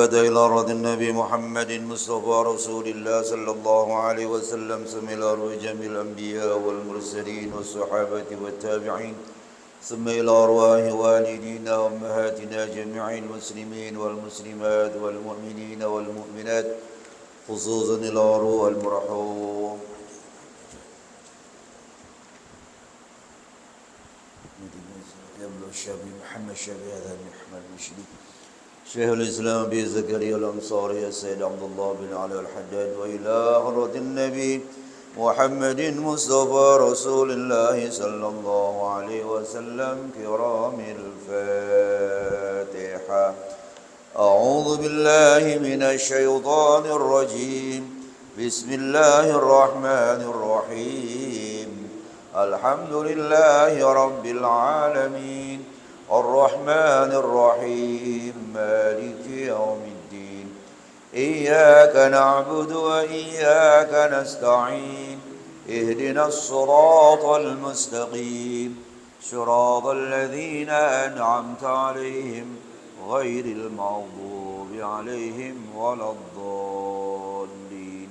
الصحابة إلى رضي النبي محمد مصطفى رسول الله صلى الله عليه وسلم ثم إلى أرواح جميع الأنبياء والمرسلين والصحابة والتابعين ثم إلى أرواح والدينا وأمهاتنا جميع المسلمين والمسلمات والمؤمنين والمؤمنات خصوصا إلى أرواح المرحوم الشافعي محمد الشافعي هذا محمد المشري شيخ الإسلام أبي زكريا الأنصاري السيد عبد الله بن علي الحداد وإلى حضرة النبي محمد مصطفى رسول الله صلى الله عليه وسلم كرام الفاتحة أعوذ بالله من الشيطان الرجيم بسم الله الرحمن الرحيم الحمد لله رب العالمين الرحمن الرحيم مالك يوم الدين إياك نعبد وإياك نستعين اهدنا الصراط المستقيم صراط الذين أنعمت عليهم غير المغضوب عليهم ولا الضالين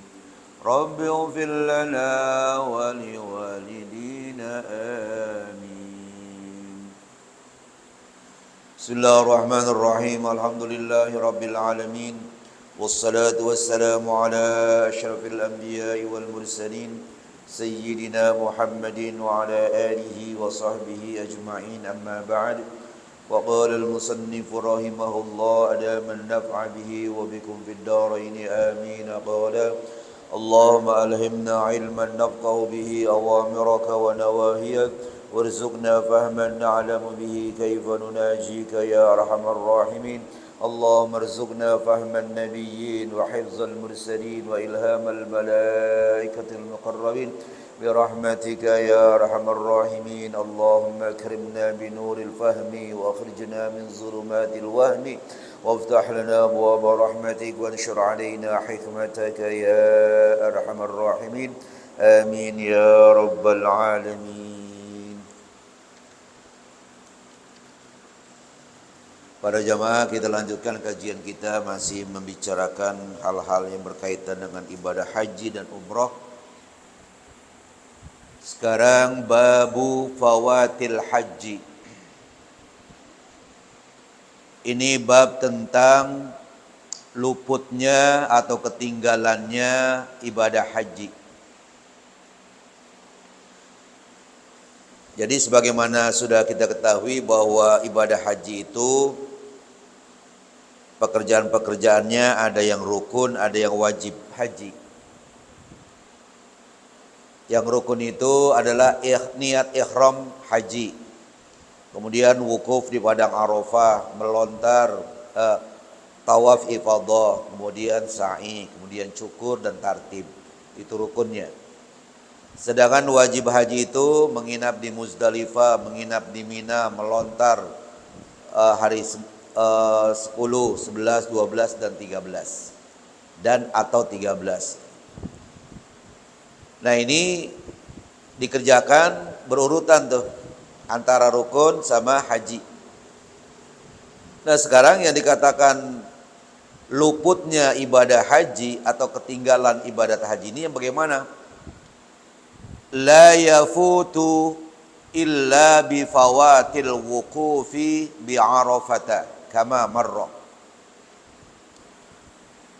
رب اغفر لنا ولوالدينا آمين بسم الله الرحمن الرحيم الحمد لله رب العالمين والصلاة والسلام على أشرف الأنبياء والمرسلين سيدنا محمد وعلى آله وصحبه أجمعين أما بعد وقال المصنف رحمه الله أدام النفع به وبكم في الدارين آمين قال اللهم ألهمنا علما نفقه به أوامرك ونواهيك وارزقنا فهما نعلم به كيف نناجيك يا أرحم الراحمين اللهم ارزقنا فهم النبيين وحفظ المرسلين وإلهام الملائكة المقربين برحمتك يا أرحم الراحمين اللهم أكرمنا بنور الفهم وأخرجنا من ظلمات الوهم وافتح لنا أبواب رحمتك وانشر علينا حكمتك يا أرحم الراحمين آمين يا رب العالمين. Para jamaah, kita lanjutkan kajian kita masih membicarakan hal-hal yang berkaitan dengan ibadah haji dan umrah. Sekarang babu fawatil haji. Ini bab tentang luputnya atau ketinggalannya ibadah haji. Jadi sebagaimana sudah kita ketahui bahwa ibadah haji itu pekerjaan-pekerjaannya ada yang rukun, ada yang wajib haji. Yang rukun itu adalah niat ihram haji. Kemudian wukuf di padang Arafah, melontar, tawaf ifadah, kemudian sa'i, kemudian cukur dan tartib. Itu rukunnya. Sedangkan wajib haji itu menginap di Muzdalifah, menginap di Mina, melontar hari 10, 11, 12 dan 13 dan atau 13. Nah, ini dikerjakan berurutan tuh antara rukun sama haji. Nah, sekarang yang dikatakan luputnya ibadah haji atau ketinggalan ibadat haji ini yang bagaimana? La yafutu illa bi fawatil wuqufi bi Arafata kama marra.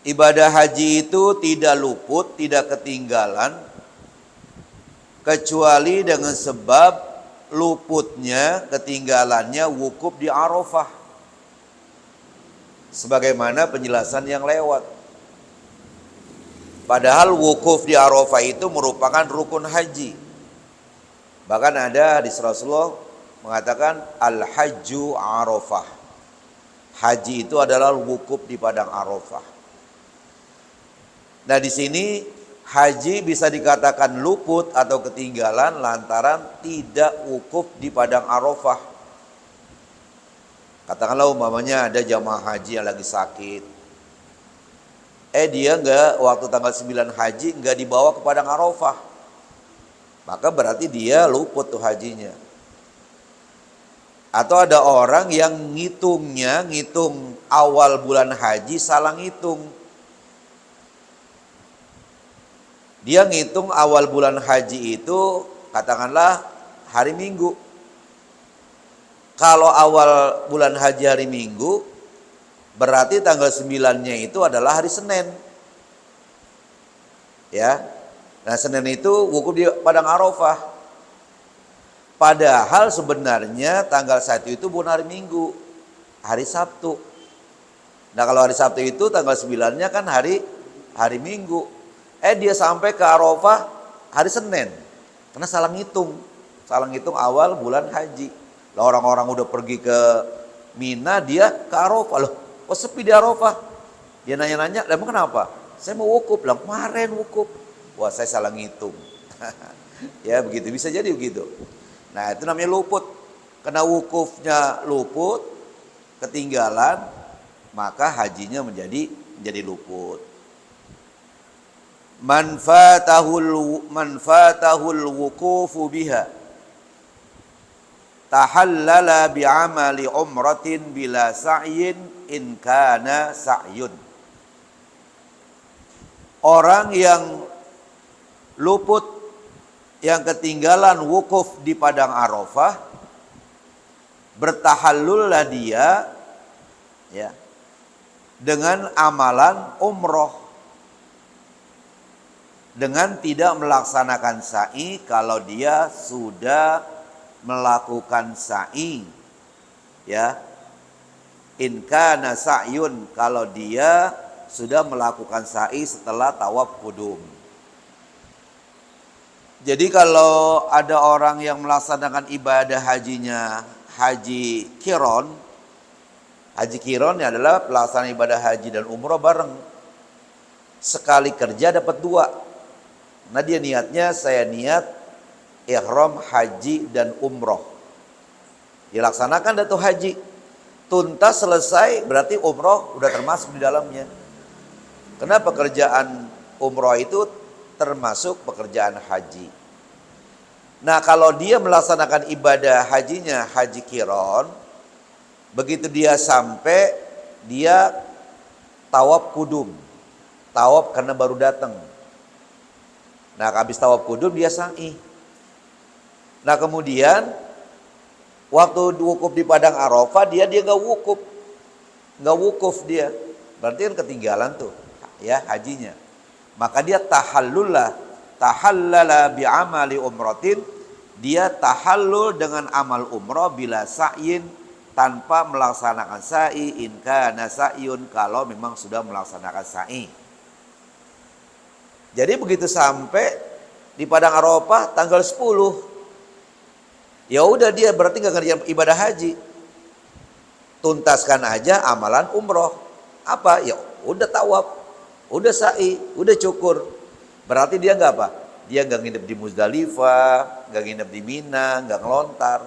Ibadah haji itu tidak luput, tidak ketinggalan kecuali dengan sebab luputnya, ketinggalannya wukuf di Arafah. Sebagaimana penjelasan yang lewat. Padahal wukuf di Arafah itu merupakan rukun haji. Bahkan ada hadis Rasulullah mengatakan al-hajju Arafah. Haji itu adalah wukuf di padang Arafah. Nah, di sini haji bisa dikatakan luput atau ketinggalan lantaran tidak wukuf di padang Arafah. Katakanlah umpamanya ada jamaah haji yang lagi sakit. Dia enggak waktu tanggal 9 haji enggak dibawa ke padang Arafah. Maka berarti dia luput tuh hajinya. Atau ada orang yang ngitung awal bulan haji salah ngitung. Dia ngitung awal bulan haji itu katakanlah hari Minggu. Kalau awal bulan haji hari Minggu, berarti tanggal 9-nya itu adalah hari Senin. Ya. Nah, Senin itu wukuf di padang Arafah. Padahal sebenarnya tanggal 1 itu bukan hari Minggu, hari Sabtu. Nah, kalau hari Sabtu itu tanggal 9-nya kan hari Minggu. Dia sampai ke Arafah hari Senin. Karena salah ngitung awal bulan haji. Lah orang-orang udah pergi ke Mina, dia ke Arafah. Loh, kok sepi di Arafah? Dia nanya-nanya, "Emang kenapa?" "Saya mau wukuf." Lah, "Kemarin wukuf." "Wah, saya salah ngitung." Ya, begitu, bisa jadi begitu. Nah, itu namanya luput. Karena wukufnya luput, ketinggalan, maka hajinya menjadi luput. Man fatahul wukufu biha tahallala bi'amali umratin bila sa'yin in kana sa'yun. Orang yang luput, yang ketinggalan wukuf di padang Arafah, bertahallullah dia ya dengan amalan umroh, dengan tidak melaksanakan sa'i kalau dia sudah melakukan sa'i, ya. In kana sa'yun, kalau dia sudah melakukan sa'i setelah tawaf qudum. Jadi kalau ada orang yang melaksanakan ibadah hajinya haji qiron adalah pelaksanaan ibadah haji dan umroh bareng. Sekali kerja dapat 2. Nah, dia niatnya, saya niat ihram haji dan umroh. Dilaksanakan datu haji. Tuntas selesai, berarti umroh udah termasuk di dalamnya. Karena pekerjaan umroh itu termasuk pekerjaan haji. Nah, kalau dia melaksanakan ibadah hajinya haji qiron, begitu dia sampai, dia tawaf kudum. Tawaf karena baru datang. Nah, habis tawaf kudum dia sa'i. Nah, kemudian waktu wukuf di padang Arafah dia nggak wukuf dia. Berarti kan ketinggalan tuh ya hajinya. Maka dia tahallala bi'amali umratin, dia tahallul dengan amal umrah bila sa'yin, tanpa melaksanakan sa'i, in kana sa'yun, kalau memang sudah melaksanakan sa'i. Jadi begitu sampai di padang Arafah tanggal 10, ya udah, dia berarti nggak ngerjain ibadah haji. Tuntaskan aja amalan umroh. Apa? Ya udah tawaf, udah sa'i, udah cukur. Berarti dia nggak apa? Dia nggak nginep di Muzdalifah, nggak nginep di Mina, nggak ngelontar.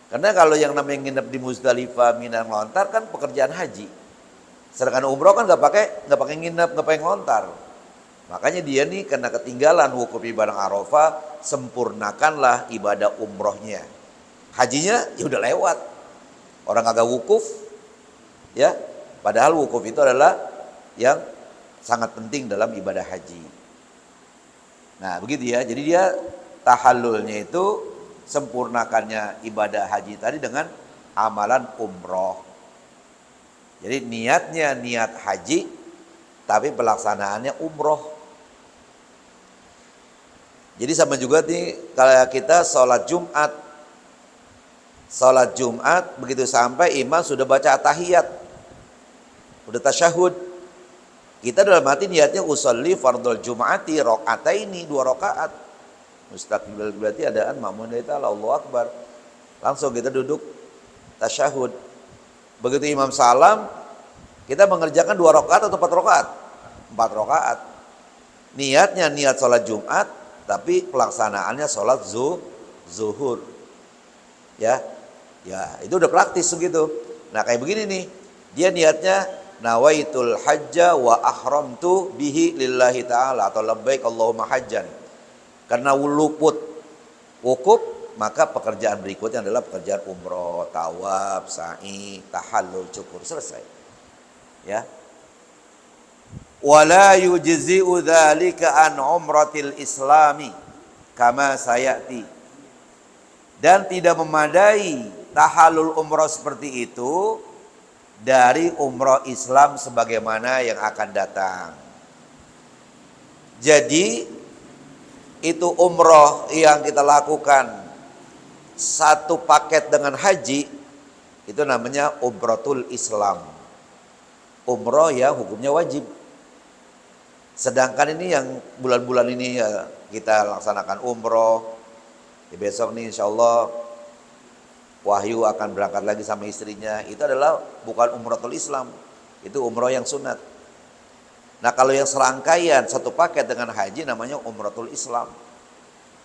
Karena kalau yang namanya nginep di Muzdalifah, Mina, ngelontar kan pekerjaan haji. Sedangkan umroh kan nggak pakai nginep, nggak pakai ngelontar. Makanya dia nih karena ketinggalan wukuf di padang Arafah, sempurnakanlah ibadah umrohnya. Hajinya ya udah lewat. Orang agak wukuf, ya. Padahal wukuf itu adalah yang sangat penting dalam ibadah haji. Nah, begitu ya. Jadi dia tahallulnya itu sempurnakannya ibadah haji tadi dengan amalan umroh. Jadi niatnya niat haji, tapi pelaksanaannya umroh. Jadi sama juga nih kalau kita sholat Jumat, begitu sampai imam sudah baca tahiyat, udah tasyahud, kita dalam hati niatnya usolli fardhul jum'ati rakaataini, 2 rakaat. Mustaqbil berarti adaan makmun itu Allahu Akbar. Langsung kita duduk tasyahud. Begitu imam salam, kita mengerjakan 2 rakaat atau 4 rakaat? 4 rakaat. Niatnya niat sholat Jumat, tapi pelaksanaannya sholat zuhur. Ya, itu udah praktis begitu. Nah, kayak begini nih, dia niatnya nawaitul hajja wa ahramtu bihi lillahi ta'ala, atau labbaik Allahumma hajjan. Karena luput wukuf, maka pekerjaan berikutnya adalah pekerjaan umroh, tawaf, sa'i, tahallul, cukur, selesai. Ya. Wala yujzi'u dzalika an umratil islami kama sayati. Dan tidak memadai tahallul umroh seperti itu dari umroh Islam sebagaimana yang akan datang. Jadi itu umroh yang kita lakukan satu paket dengan haji, itu namanya umratul Islam. Umroh yang hukumnya wajib. Sedangkan ini yang bulan-bulan ini ya kita laksanakan umroh. Ya besok nih insya Allah Wahyu akan berangkat lagi sama istrinya. Itu adalah bukan umratul Islam. Itu umroh yang sunat. Nah kalau yang serangkaian satu paket dengan haji namanya umratul Islam.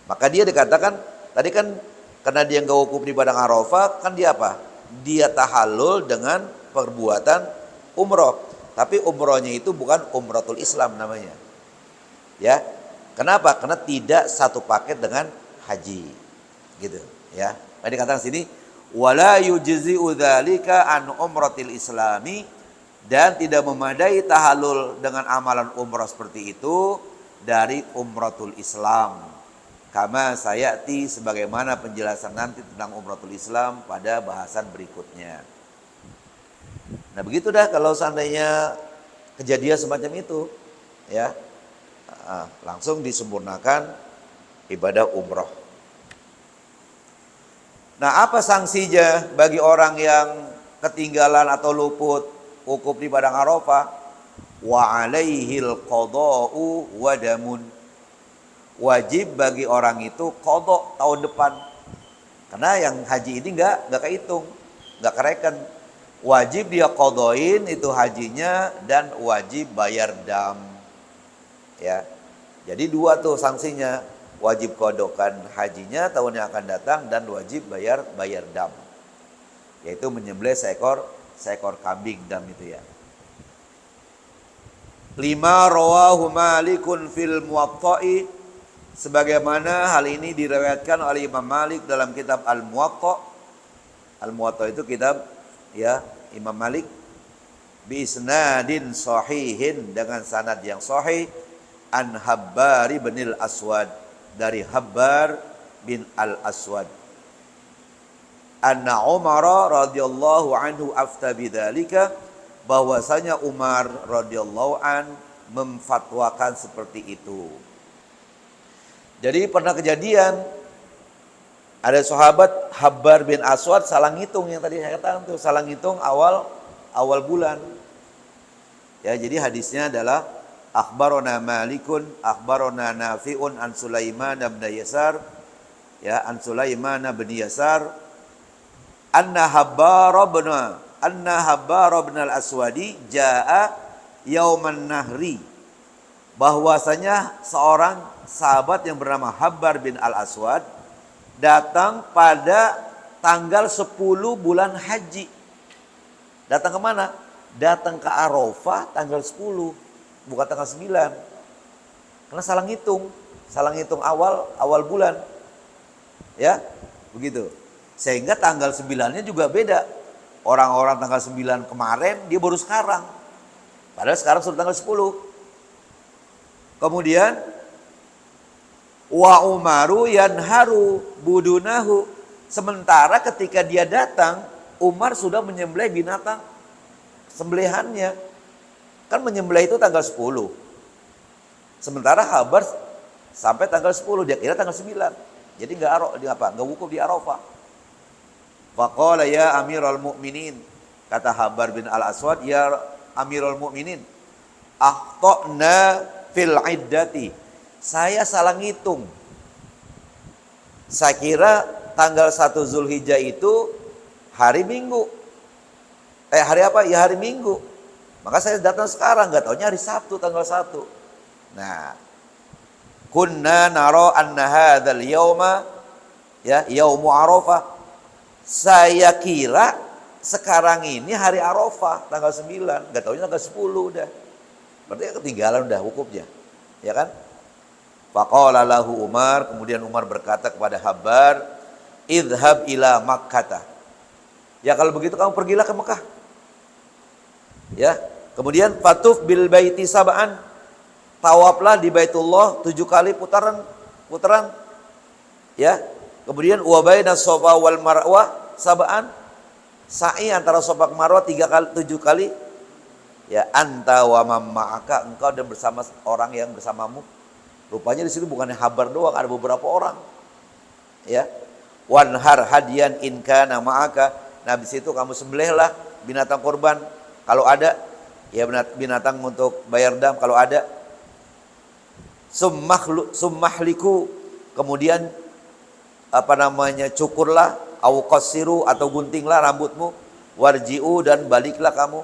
Maka dia dikatakan, tadi kan karena dia nggak wukuf di padang Arafah, kan dia apa? Dia tahallul dengan perbuatan umroh. Tapi umrohnya itu bukan umratul Islam namanya. Ya, kenapa? Karena tidak satu paket dengan haji, gitu. Ya, tadi dikatakan sini, wala yujzi'u dzalika an umratil islami, dan tidak memadai tahallul dengan amalan umrah seperti itu dari umratul Islam. Kama sayati, sebagaimana penjelasan nanti tentang umratul Islam pada bahasan berikutnya. Nah begitu dah kalau seandainya kejadian semacam itu, ya langsung disempurnakan ibadah umroh. Nah apa sanksinya bagi orang yang ketinggalan atau luput wukuf di padang Arafah? Wa alaihil qada'u wa damun. Wajib bagi orang itu qada' tahun depan. Karena yang haji ini enggak kehitung, enggak kereken. Wajib dia qadain itu hajinya dan wajib bayar dam. Ya. Jadi dua tuh sanksinya. Wajib kodokan hajinya tahun yang akan datang dan wajib bayar dam. Yaitu menyembelih seekor kambing dam itu ya. 5 rawahu Malikun fil Muwatta'i, sebagaimana hal ini diriwayatkan oleh Imam Malik dalam kitab Al-Muwatta'. Al-Muwatta' itu kitab ya Imam Malik bi isnadin sahihin, dengan sanad yang sahih, an Habbar bin al-Aswad, dari Habbar bin al-Aswad, anna Umar radhiyallahu anhu afta bidzalika, bahwasanya Umar radhiyallahu an memfatwakan seperti itu. Jadi pernah kejadian ada sahabat Habbar bin Aswad salah ngitung, yang tadi saya katakan tuh, salah ngitung awal bulan. Ya, jadi hadisnya adalah akhbarona Malikun akhbarona Nafi'un an Sulaiman bin Yasar, ya, an Sulaiman bin Yasar anna Habbar bin al-Aswadi jaa yauman nahri, bahwasanya seorang sahabat yang bernama Habbar bin al-Aswad datang pada tanggal 10 bulan haji. Datang ke mana? Datang ke Arafah tanggal 10, bukan tanggal 9. Karena salah ngitung awal bulan. Ya, begitu. Sehingga tanggal 9-nya juga beda. Orang-orang tanggal 9 kemarin, dia baru sekarang. Padahal sekarang sudah tanggal 10. Kemudian wa Umaru yanharu budunahu, sementara ketika dia datang Umar sudah menyembelih binatang sembelihannya. Kan menyembelih itu tanggal 10. Sementara Habbar sampai tanggal 10, dia kira tanggal 9. Jadi enggak wukuf di Arafah. Faqala ya Amirul Mukminin, kata Habbar bin al-Aswad, ya Amirul Mukminin, akhtana fil iddati, saya salah ngitung. Saya kira tanggal 1 Zulhijjah itu hari Minggu. Hari apa? Ya hari Minggu. Maka saya datang sekarang, enggak taunya hari Sabtu tanggal 1. Nah, kunna nara anna hadzal yauma ya yaumu Arafah. Saya kira sekarang ini hari Arafah tanggal 9, enggak taunya tanggal 10 udah. Berarti ketinggalan udah wukufnya. Ya kan? Faqala lahu Umar, kemudian Umar berkata kepada Habbar, idhab ila Makkah. Ya kalau begitu kamu pergilah ke Mekah. Ya. Kemudian fatuf bil baiti sab'an. Tawaflah di Baitullah 7 kali putaran. Ya. Kemudian wa baina Safa wal Marwah sab'an. Sa'i antara Safa ke Marwah 7 kali. Ya, anta wa mamma'aka, engkau dan bersama orang yang bersamamu. Rupanya di situ bukannya habar doang, ada beberapa orang. Ya. Wanhar hadiyan in kana ma'aka. Nah, di situ kamu sembelihlah binatang korban kalau ada, ya binatang untuk bayar dam kalau ada. Summahliku, kemudian cukurlah, au qassiru atau guntinglah rambutmu, warji'u dan baliklah kamu.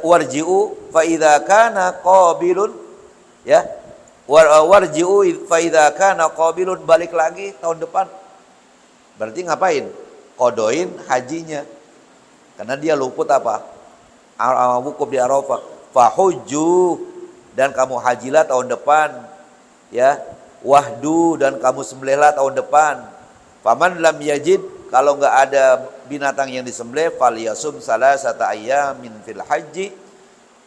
Warji'u fa idza kana qabilun, ya. Warji'u fa idza kana qabilun, balik lagi tahun depan. Berarti ngapain? Kodoin hajinya. Karena dia luput apa? Wukuf di Arafah. Fahujju, dan kamu hajilah tahun depan. Ya. Wahdu, dan kamu sembelihlah tahun depan. Faman lam yajid, kalau enggak ada binatang yang disembelih, falyasum salasata ayyamin fil haji.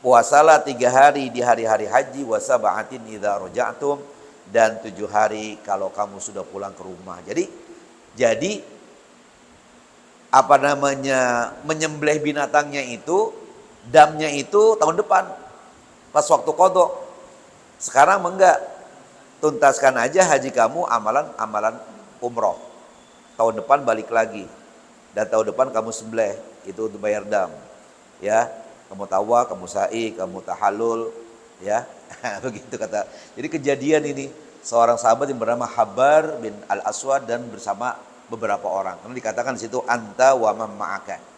Puasalah 3 hari di hari-hari haji, wa sab'atin idza raja'tum, dan 7 hari kalau kamu sudah pulang ke rumah. Jadi menyembelih binatangnya itu, damnya itu tahun depan pas waktu qadha. Sekarang enggak, tuntaskan aja haji kamu, amalan umroh. Tahun depan balik lagi, dan tahun depan kamu sembelih itu untuk bayar dam. Ya, kamu tawaf, kamu sa'i, kamu tahallul, ya. Begitu kata. Jadi kejadian ini seorang sahabat yang bernama Habbar bin Al-Aswad dan bersama beberapa orang. Karena dikatakan di situ anta wa man ma'aka.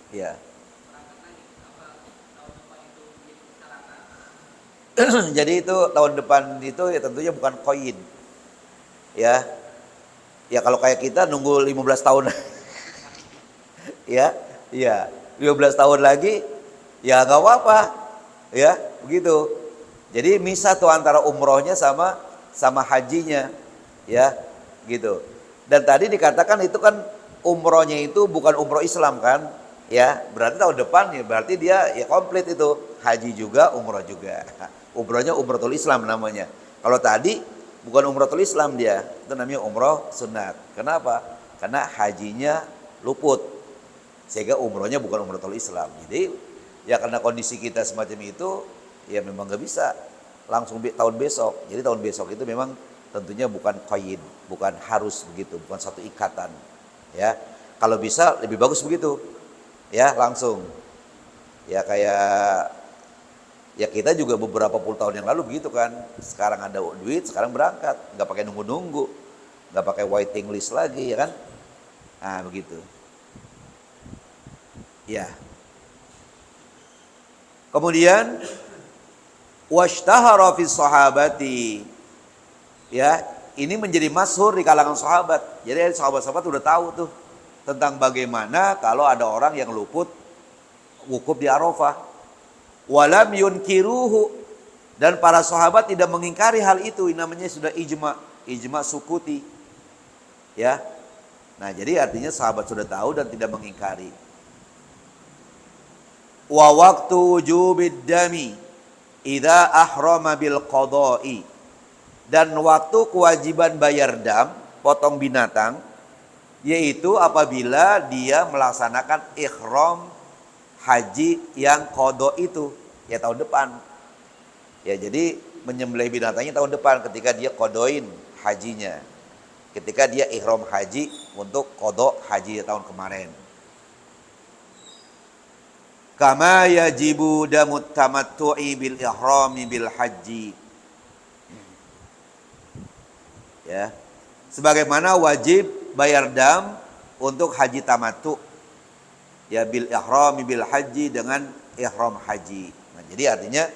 Ya. Jadi itu tahun depan itu ya tentunya bukan koin. Ya. Ya kalau kayak kita nunggu 15 tahun. Ya, 15 tahun lagi, ya nggak apa-apa, ya begitu. Jadi misah tuh antara umrohnya sama hajinya, ya gitu. Dan tadi dikatakan itu kan umrohnya itu bukan umroh Islam kan, ya berarti tahun depan ya berarti dia ya komplit itu, haji juga, umroh juga. Umrohnya umrohul Islam namanya. Kalau tadi bukan umrohul Islam dia, itu namanya umroh sunat. Kenapa? Karena hajinya luput. Sehingga umrohnya bukan umrohul Islam. Jadi ya karena kondisi kita semacam itu, ya memang nggak bisa langsung tahun besok. Jadi tahun besok itu memang tentunya bukan qaid, bukan harus begitu, bukan satu ikatan. Ya, kalau bisa lebih bagus begitu. Ya langsung. Ya kayak ya kita juga beberapa puluh tahun yang lalu begitu kan. Sekarang ada duit, sekarang berangkat, nggak pakai nunggu-nunggu, nggak pakai waiting list lagi, ya kan? Nah begitu. Ya. Kemudian washtahara fi sahabati. Ya, ini menjadi masyhur di kalangan sahabat. Jadi sahabat-sahabat udah tahu tuh tentang bagaimana kalau ada orang yang luput wukuf di Arafah. Walam yunkiruhu, dan para sahabat tidak mengingkari hal itu. Ini namanya sudah ijma sukuti. Ya. Nah, jadi artinya sahabat sudah tahu dan tidak mengingkari. Wa waktu wujubid dami idza ahrama bil qada'i, dan waktu kewajiban bayar dam, potong binatang, yaitu apabila dia melaksanakan ihram haji yang qada itu, ya tahun depan. Ya jadi menyembelih binatangnya tahun depan ketika dia qadain hajinya, ketika dia ihram haji untuk qada haji tahun kemarin. Kama yajibu damut tamattu'i bil ihrami bil haji. Ya. Sebagaimana wajib bayar dam untuk haji tamattu. Ya bil ihrami bil haji, dengan ihram haji. Nah, jadi artinya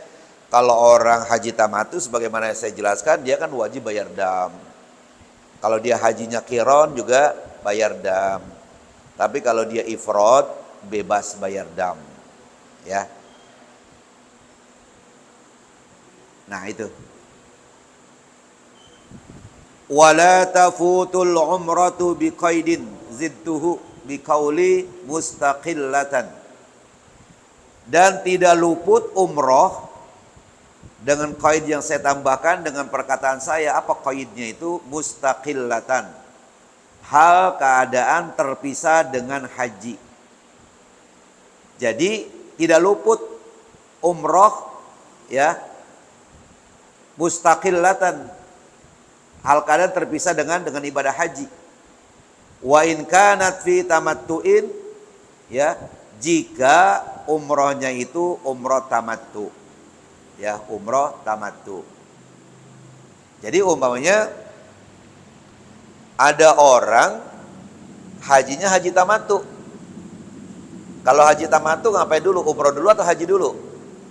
kalau orang haji tamattu sebagaimana saya jelaskan, dia kan wajib bayar dam. Kalau dia hajinya qiron juga bayar dam. Tapi kalau dia ifrad, bebas bayar dam. Ya. Nah itu. Wala tafutul umratu biqaidin zidtuhu biqauli mustaqillatan. Dan tidak luput umroh dengan qaid yang saya tambahkan dengan perkataan saya. Apa qaidnya itu? Mustaqillatan. Hal keadaan terpisah dengan haji. Jadi tidak luput umroh ya mustaqillatan, hal keadaan terpisah dengan ibadah haji. Wa in kanat fi tamattu'in, ya, jika umrohnya itu umroh tamattu. Ya, umroh tamattu. Jadi umpamanya ada orang hajinya haji tamattu. Kalau haji tamattu ngapain dulu? Umroh dulu atau haji dulu?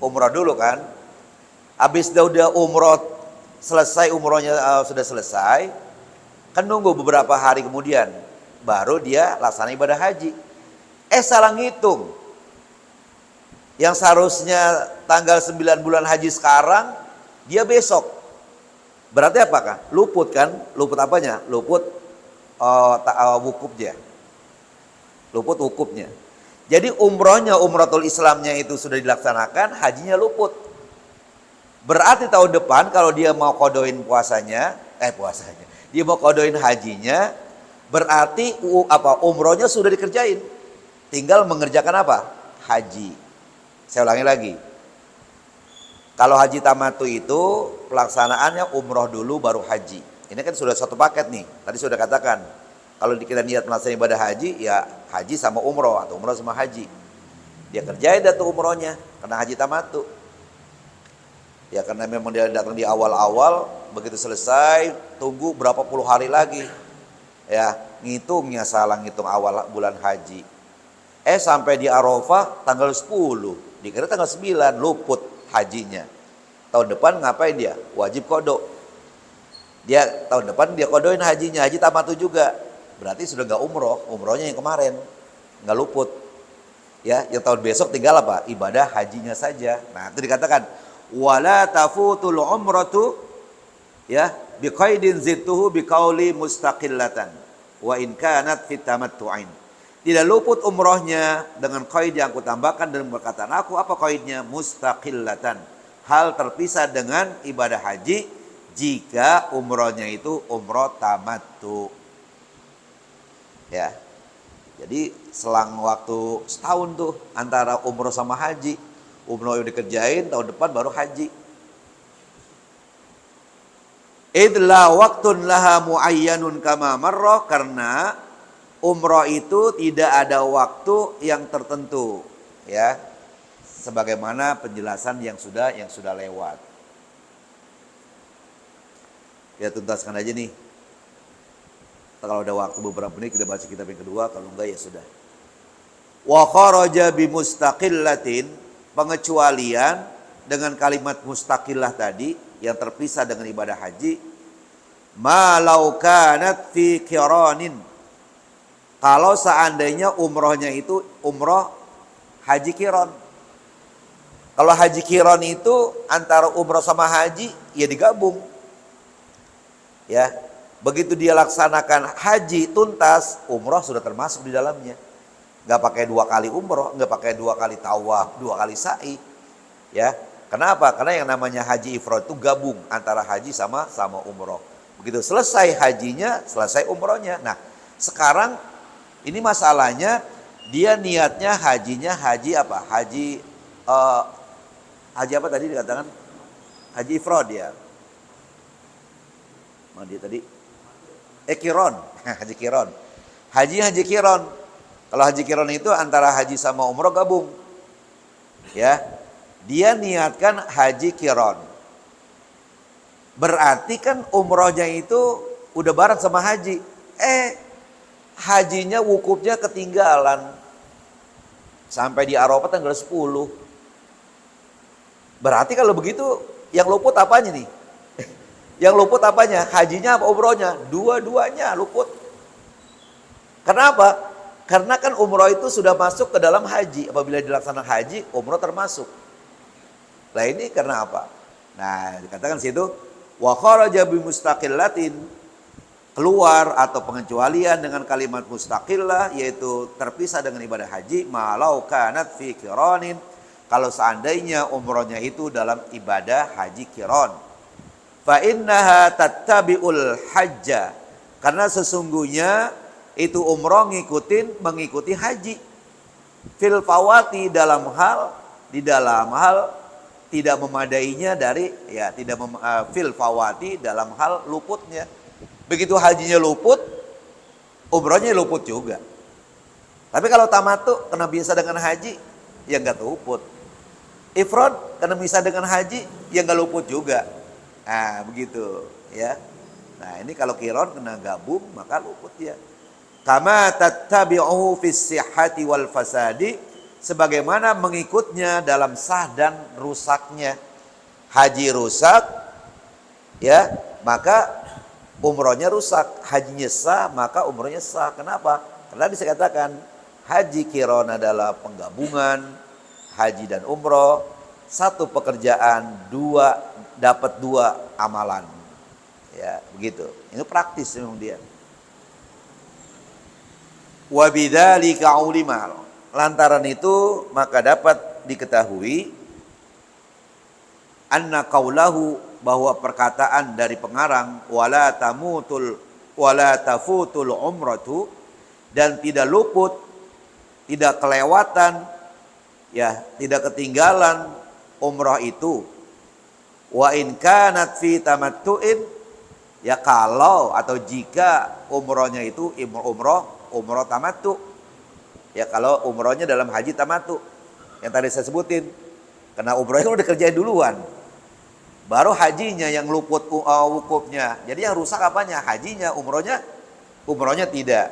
Umroh dulu kan. Habis udah umroh selesai, umrohnya sudah selesai, kan nunggu beberapa hari kemudian baru dia laksana ibadah haji. Salah ngitung. Yang seharusnya tanggal 9 bulan haji sekarang, dia besok. Berarti apakah? Luput kan? Luput apanya? Luput wukufnya. Luput wukufnya. Jadi umrohnya, umratul Islamnya itu sudah dilaksanakan, hajinya luput. Berarti tahun depan kalau dia mau kodoin puasanya, dia mau kodoin hajinya, berarti umrohnya sudah dikerjain. Tinggal mengerjakan apa? Haji. Saya ulangi lagi. Kalau haji tamattu itu pelaksanaannya umroh dulu baru haji. Ini kan sudah satu paket nih. Tadi sudah katakan. Kalau kita niat melaksanakan ibadah haji, ya haji sama umroh atau umroh sama haji. Dia kerjain dah tuh umrohnya karena haji tamattu. Ya karena memang dia datang di awal-awal, begitu selesai tunggu berapa puluh hari lagi. Ya, ngitungnya salah ngitung awal bulan haji. Sampai di Arafah tanggal 10, dikira tanggal 9 luput hajinya. Tahun depan ngapain dia? Wajib kodok. Dia tahun depan dia kodoin hajinya, haji tamattu juga. Berarti sudah gak umroh, umrohnya yang kemarin gak luput. Ya, yang tahun besok tinggal apa? Ibadah hajinya saja. Nah, itu dikatakan wala tafutul umratu ya biqaidin zidtuhu biqauli mustaqillatan wa in kanat fit tamattu'ain. Tidak luput umrohnya dengan qaid yang aku tambahkan dan perkataan aku. Apa qaidnya? Mustaqillatan. Hal terpisah dengan ibadah haji jika umrohnya itu umroh tamattu. Ya. Jadi selang waktu setahun tuh antara umroh sama haji. Umroh yang dikerjain, tahun depan baru haji. Idla waktun laha muayyanun kama marrah, karena umroh itu tidak ada waktu yang tertentu, ya. Sebagaimana penjelasan yang sudah lewat. Ya tuntaskan aja nih. Kalau ada waktu beberapa menit kita baca kitab yang kedua, kalau enggak ya sudah. Wa kharaja bi mustaqillatin, pengecualian dengan kalimat mustaqillah tadi yang terpisah dengan ibadah haji. Ma law kanat fi qiranin, kalau seandainya umrohnya itu umroh haji qiran. Kalau haji qiran itu antara umroh sama haji ya digabung. Ya, begitu dia laksanakan haji tuntas, umroh sudah termasuk di dalamnya. Gak pakai 2 kali umroh, gak pakai 2 kali tawaf, 2 kali sa'i. Ya, kenapa? Karena yang namanya haji ifrad itu gabung antara haji sama umroh. Begitu selesai hajinya, selesai umrohnya. Nah, sekarang ini masalahnya dia niatnya hajinya haji apa? Haji apa tadi dikatakan? Haji ifrad ya. Mana dia tadi? Qiran. Haji qiran. Haji qiran. Kalau haji qiran itu antara haji sama umroh gabung. Ya. Dia niatkan haji qiran. Berarti kan umrohnya itu udah bareng sama haji. Hajinya wukufnya ketinggalan. Sampai di Arafah tanggal 10. Berarti kalau begitu yang luput apanya nih? Yang luput apanya? Hajinya apa umrohnya? Dua-duanya luput. Kenapa? Karena kan umroh itu sudah masuk ke dalam haji. Apabila dilaksanakan haji, umroh termasuk. Nah ini karena apa? Nah dikatakan situ, wa kharaja bi mustaqillatin, keluar atau pengecualian dengan kalimat mustaqillah, yaitu terpisah dengan ibadah haji, malau kanat fi qiranin, kalau seandainya umrohnya itu dalam ibadah haji qiran. Fa innaha tattabi'ul hajja, karena sesungguhnya itu umroh mengikuti haji. Fil fawati, di dalam hal tidak memadainya dari fil fawati, dalam hal luputnya. Begitu hajinya luput, umrohnya luput juga. Tapi kalau tamattu kena bisa dengan haji, ya nggak luput. Ifrad kena bisa dengan haji, ya nggak luput juga. Nah begitu ya. Nah ini kalau qiran kena gabung maka luput ya. Kama tattabi'uhu fis sihhati wal fasadi, sebagaimana mengikutnya dalam sah dan rusaknya. Haji rusak ya, maka umrohnya rusak. Hajinya sah, maka umrohnya sah. Kenapa? Karena dikatakan haji qiran adalah penggabungan haji dan umroh, satu pekerjaan, dapat dua amalan. Ya, begitu. Ini praktis memang dia. Wa bidzalika ulima, lantaran itu maka dapat diketahui anna qaulahu, bahwa perkataan dari pengarang wala tafutul umratu, dan tidak luput, tidak kelewatan ya, tidak ketinggalan umrah itu. Wa in kanat fi tamattu'in, ya kalau atau jika umrohnya itu umroh tamattu, ya kalau umrohnya dalam haji tamattu yang tadi saya sebutin, karena umrohnya kan udah kerjain duluan, baru hajinya yang luput wukufnya. Jadi yang rusak apanya? Hajinya, umrohnya tidak.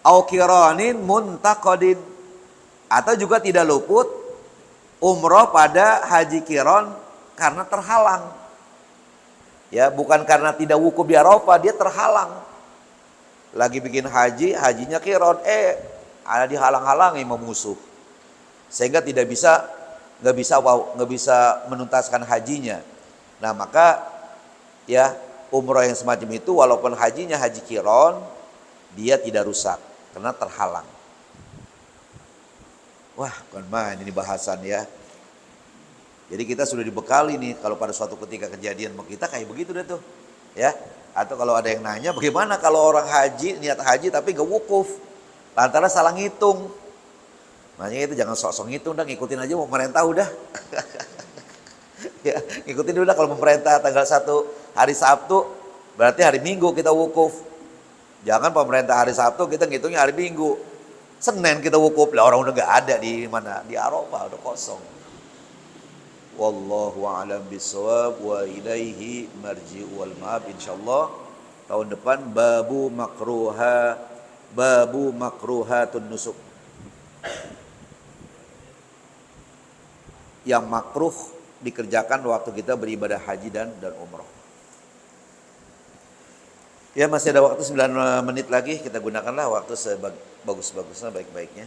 Au qiranin muntaqadin, atau juga tidak luput umroh pada haji qiran karena terhalang. Ya, bukan karena tidak wukuf di Arafah, dia terhalang. Lagi bikin hajinya qiran, ada dihalang-halangi sama musuh. Sehingga nggak bisa menuntaskan hajinya. Nah maka ya umroh yang semacam itu walaupun hajinya haji qiran, dia tidak rusak karena terhalang. Wah, bukan main ini bahasan ya. Jadi kita sudah dibekali nih, kalau pada suatu ketika kejadian kita kayak begitu deh tuh, ya. Atau kalau ada yang nanya, bagaimana kalau orang niat haji tapi gak wukuf, lantaran salah ngitung. Makanya itu jangan sok-sok ngitung, dah ngikutin aja pemerintah udah. Ya, ngikutin udah, kalau pemerintah tanggal 1 hari Sabtu, berarti hari Minggu kita wukuf. Jangan pemerintah hari Sabtu kita ngitungnya hari Minggu. Senin kita wukuf, lah orang udah gak ada di mana, di Arafah udah kosong. Wallahu a'lam bishawab wa ilaihi marji'u wal ma'ab. Insyaallah tahun depan babu makruhatun nusuk. Yang makruh dikerjakan waktu kita beribadah haji dan umroh. Ya masih ada waktu 9 menit lagi, kita gunakanlah waktu sebagus-bagusnya, baik-baiknya.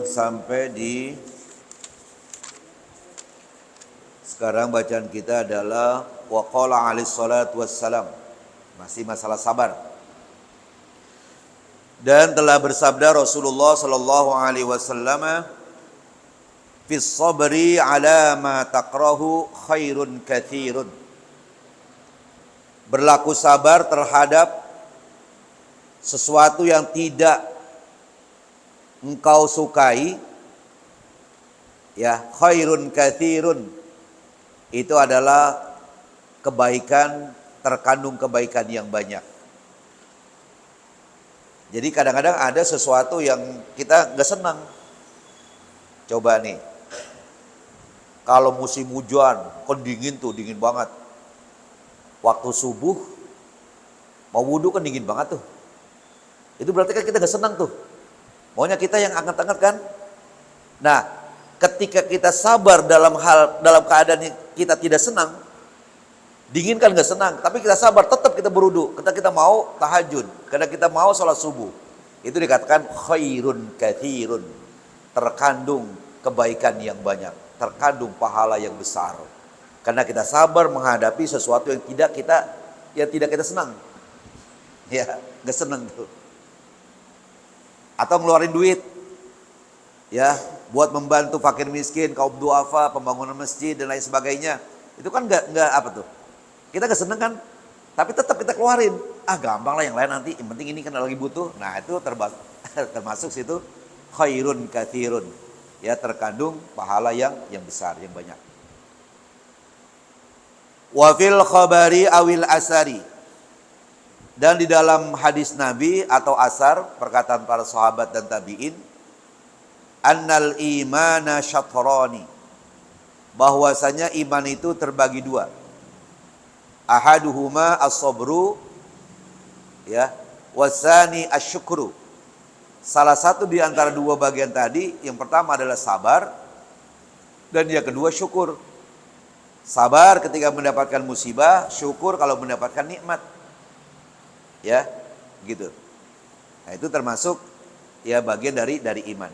Sampai di sekarang bacaan kita adalah wa qala alaihi salatu wassalam, masih masalah sabar. Dan telah bersabda Rasulullah sallallahu alaihi wasallam, fis sabri ala ma takrahu khairun katsirun. Berlaku sabar terhadap sesuatu yang tidak engkau sukai, ya, khairun katsirun, itu adalah kebaikan, terkandung kebaikan yang banyak. Jadi kadang-kadang ada sesuatu yang kita gak senang. Coba nih, kalau musim hujan, kan dingin banget. Waktu subuh, mau wudhu kan dingin banget tuh. Itu berarti kan kita gak senang tuh. Maunya kita yang anget-anget kan. Nah, ketika kita sabar dalam keadaan yang kita tidak senang, diinginkan nggak senang, tapi kita sabar, tetap kita berwudu. Ketika kita mau tahajud, ketika kita mau sholat subuh, itu dikatakan khairun katsirun, terkandung kebaikan yang banyak, terkandung pahala yang besar. Karena kita sabar menghadapi sesuatu yang tidak kita senang. Ya, nggak senang tuh. Atau ngeluarin duit, ya, buat membantu fakir miskin, kaum duafa, pembangunan masjid dan lain sebagainya. Itu kan nggak apa tuh? Kita nggak seneng kan? Tapi tetap kita keluarin. Gampang lah yang lain nanti. Yang penting ini kan lagi butuh. Nah itu termasuk situ khairun katsirun. Ya, terkandung pahala yang besar, yang banyak. Wa fil khabari awil asari. Dan di dalam hadis Nabi atau asar, perkataan para sahabat dan tabi'in, annal imana syatrani, bahwasanya iman itu terbagi dua. Ahaduhuma as-sabru, ya, wasani asyukru. Salah satu di antara dua bagian tadi, yang pertama adalah sabar, dan yang kedua syukur. Sabar ketika mendapatkan musibah, syukur kalau mendapatkan nikmat. Ya, gitu. Nah, itu termasuk ya bagian dari iman.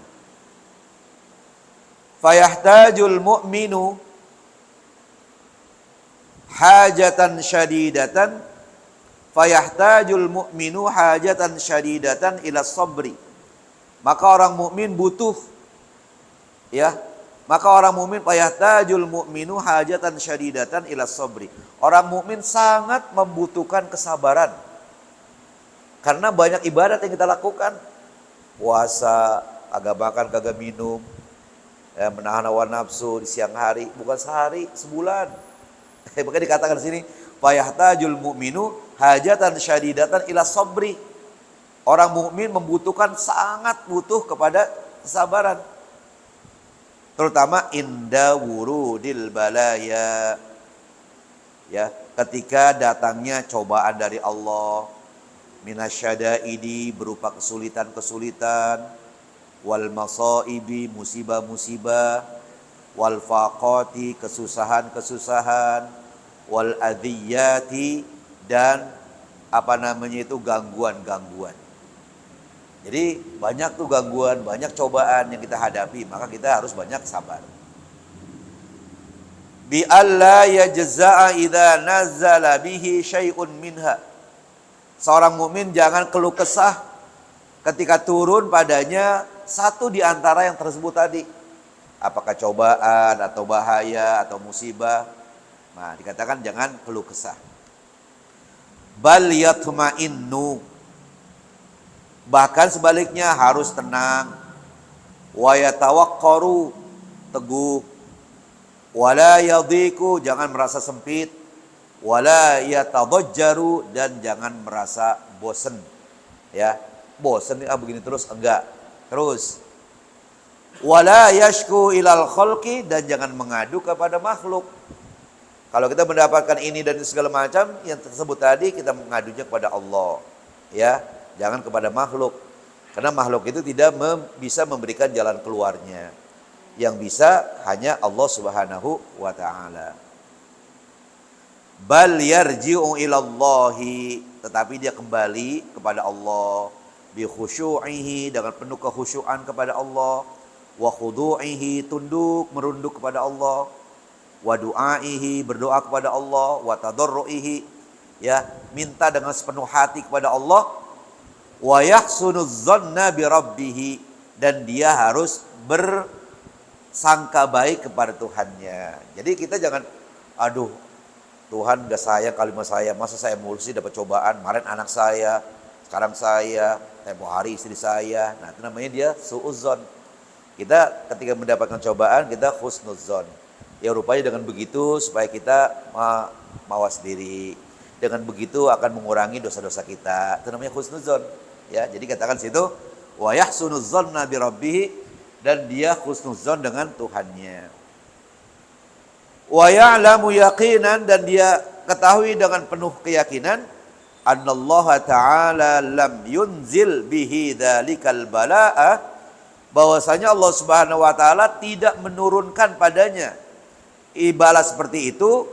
Fayahtajul mu'minu hajatan syadidatan, fayahtajul mu'minu hajatan syadidatan ila sabri. Maka orang mukmin butuh, ya, maka orang mukmin fayahtajul mu'minu hajatan syadidatan ila sabri. Orang mukmin sangat membutuhkan kesabaran. Karena banyak ibadat yang kita lakukan. Puasa, agak makan, kagak minum, ya, menahan hawa nafsu di siang hari, bukan sehari, sebulan. Maka dikatakan di sini, fayahtajul mu'minu hajatan syadidatan ila sabri. Orang mukmin membutuhkan, sangat butuh kepada kesabaran. Terutama inda wurudil balaya. Ya, ketika datangnya cobaan dari Allah, minasyadaidi berupa kesulitan-kesulitan, wal masaibi musibah-musibah, wal faqati kesusahan-kesusahan, wal adhiyati dan gangguan-gangguan. Jadi banyak tuh gangguan, banyak cobaan yang kita hadapi, maka kita harus banyak sabar. Bi alla yajza'a idza nazala bihi syai'un minha. Seorang mukmin jangan keluh kesah ketika turun padanya satu di antara yang tersebut tadi. Apakah cobaan atau bahaya atau musibah. Nah, dikatakan jangan keluh kesah. Bal yatma'innu. Bahkan sebaliknya harus tenang. Wa yatawaqqaru, teguh. Wala yadhiku, jangan merasa sempit. Wala yatadajjaru, dan jangan merasa bosen. Ya, bosen begini terus, enggak. Terus. Wala yashku ilal khalqi, dan jangan mengadu kepada makhluk. Kalau kita mendapatkan ini dan segala macam yang tersebut tadi, kita mengadunya kepada Allah. Ya, jangan kepada makhluk. Karena makhluk itu tidak bisa memberikan jalan keluarnya. Yang bisa hanya Allah Subhanahu wa ta'ala. Bal yarji'u ilallahi, tetapi dia kembali kepada Allah. Bi khusyu'ihi, dengan penuh kekhusyuan kepada Allah. Wa khudu'ihi, tunduk merunduk kepada Allah. Wa du'aihi, berdoa kepada Allah. Wa tadarru'ihi, ya, minta dengan sepenuh hati kepada Allah. Wa yahsunuz zanna bi rabbih, dan dia harus bersangka baik kepada Tuhannya. Jadi kita jangan, aduh, Tuhan gak sayang kali sama saya, masa saya mulu sih dapat cobaan, kemarin anak saya, sekarang saya, tempo hari istri saya. Nah, itu namanya dia suudzon. Kita ketika mendapatkan cobaan, kita husnudzon. Ya, rupanya dengan begitu supaya kita mawas diri. Dengan begitu akan mengurangi dosa-dosa kita. Itu namanya husnudzon. Ya, jadi katakan situ, wa yahsunuzzanna bi rabbih, dan dia husnudzon dengan Tuhannya. Wa ya'lamu yaqinan, dan dia ketahui dengan penuh keyakinan, annallaha ta'ala lam yunzil bihi dzalikal balaa bahwasanya Allah Subhanahu wa taala tidak menurunkan padanya ibadah seperti itu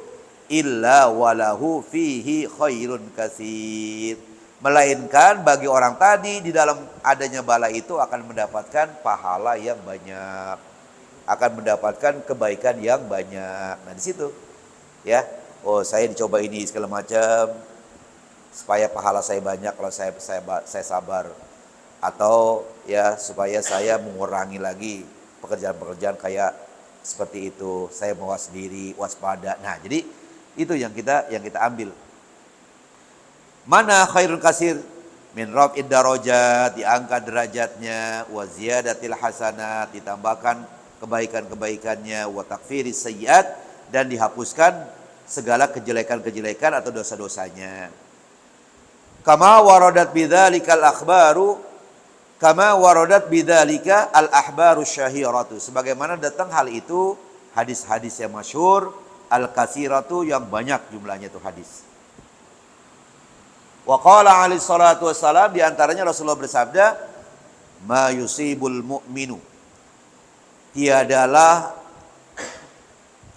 illa walahu fihi khairun katsir, melainkan bagi orang tadi di dalam adanya bala itu akan mendapatkan pahala yang banyak, akan mendapatkan kebaikan yang banyak. Nah, di situ ya, oh saya dicoba ini segala macam supaya pahala saya banyak kalau saya sabar, atau ya supaya saya mengurangi lagi pekerjaan-pekerjaan kayak seperti itu, saya mawas diri, waspada. Nah, jadi itu yang kita ambil. Mana khairul kasir min raf'id darajat, diangkat derajatnya, wa ziyadatil hasanat, ditambahkan kebaikan-kebaikannya, wa takfiris sayyiat, dan dihapuskan segala kejelekan-kejelekan atau dosa-dosanya. Kama waradat bidzalikal akhbaru, kama waradat bidzalika al ahbaru syahiratu, sebagaimana datang hal itu hadis-hadis yang masyhur, al kasiratu yang banyak jumlahnya itu hadis. Wa qala alaihi salatu wassalam, di antaranya Rasulullah bersabda, ma yusibul mu'minu, tiadalah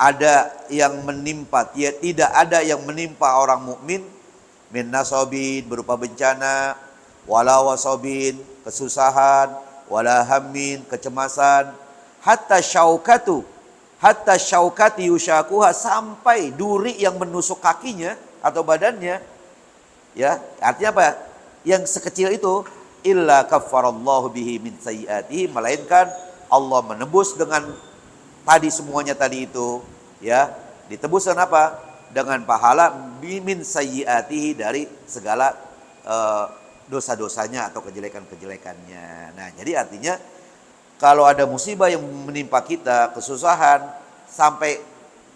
ada yang menimpa, tidak ada yang menimpa orang mukmin min nasabin, berupa bencana, wala wasabin, kesusahan, wala hammin, kecemasan, hatta syaukati yushakuha, sampai duri yang menusuk kakinya atau badannya. Ya, artinya apa? Yang sekecil itu, illa kaffarallahu bihi min sayyiatihi, melainkan Allah menebus dengan tadi semuanya tadi itu, ya, ditebus dengan apa? Dengan pahala min sayyiatihi, dari segala dosa-dosanya atau kejelekan-kejelekannya. Nah, jadi artinya kalau ada musibah yang menimpa kita, kesusahan, sampai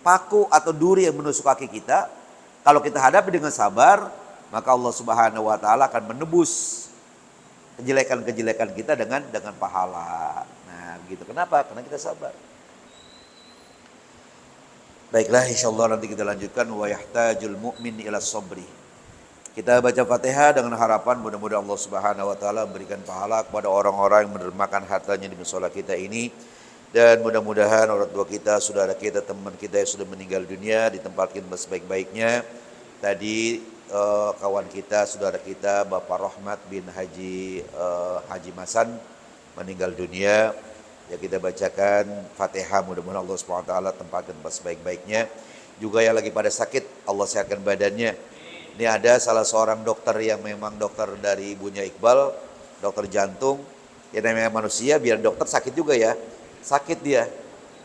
paku atau duri yang menusuk kaki kita, kalau kita hadapi dengan sabar, maka Allah Subhanahu wa taala akan menebus kejelekan-kejelekan kita dengan pahala. Nah, begitu. Kenapa? Karena kita sabar. Baiklah, insyaallah nanti kita lanjutkan, wa yahtajul mu'min ila sabri. Kita baca Fatihah dengan harapan mudah-mudahan Allah Subhanahu wa taala memberikan pahala kepada orang-orang yang mendermakan hartanya di musola kita ini, dan mudah-mudahan orang tua kita, saudara kita, teman kita yang sudah meninggal dunia ditempatkan sebaik-baiknya. Tadi kawan kita, saudara kita, Bapak Rahmat bin Haji Masan meninggal dunia. Ya, kita bacakan Fatihah, mudah-mudahan Allah SWT tempatkan sebaik-baiknya. Juga yang lagi pada sakit, Allah sehatkan badannya. Ini ada salah seorang dokter yang memang dokter dari ibunya Iqbal, dokter jantung. Ya, namanya manusia, biar dokter sakit juga ya. Sakit dia.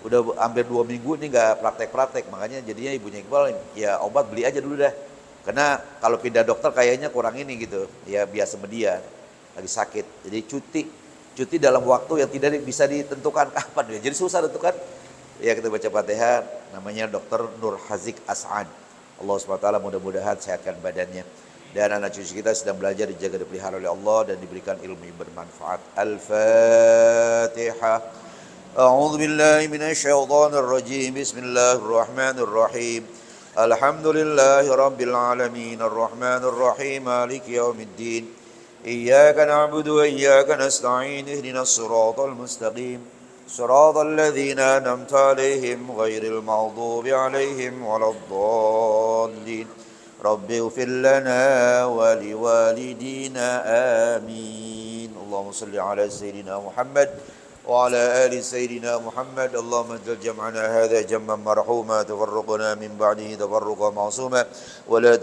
Udah hampir 2 minggu ini gak praktek-praktek. Makanya jadinya ibunya Iqbal, ya obat beli aja dulu dah. Karena kalau pindah dokter kayaknya kurang ini gitu. Ya biasa media, lagi sakit. Jadi cuti dalam waktu yang tidak bisa ditentukan kapan. Ya. Jadi susah tentukan. Ya, kita baca Fatihah, namanya Dr. Nur Hazik As'ad. Allah SWT mudah-mudahan sehatkan badannya. Dan anak cucu kita sedang belajar, dijaga, dipelihara oleh Allah, dan diberikan ilmu yang bermanfaat. Al-Fatihah. A'udzu billahi minasyaitonir rajim. Bismillahirrahmanirrahim. Alhamdulillahi rabbil alamin, arrahmanir rahim, maliki yaumiddin. Iyyaka na'budu wa iyyaka nasta'in, ihdinas siratal mustaqim, siratal ladzina an'amta 'alaihim ghairil maghdubi 'alaihim waladdallin. Rabbi ighfir lana wa liwalidina, amin. Allahumma shalli ala sayyidina Muhammad وعلى آل سيدنا محمد. اللهم اجعل جمعنا هذا جمعا مرحوما، تفرقنا من بعده تفرقا معصوما، ولا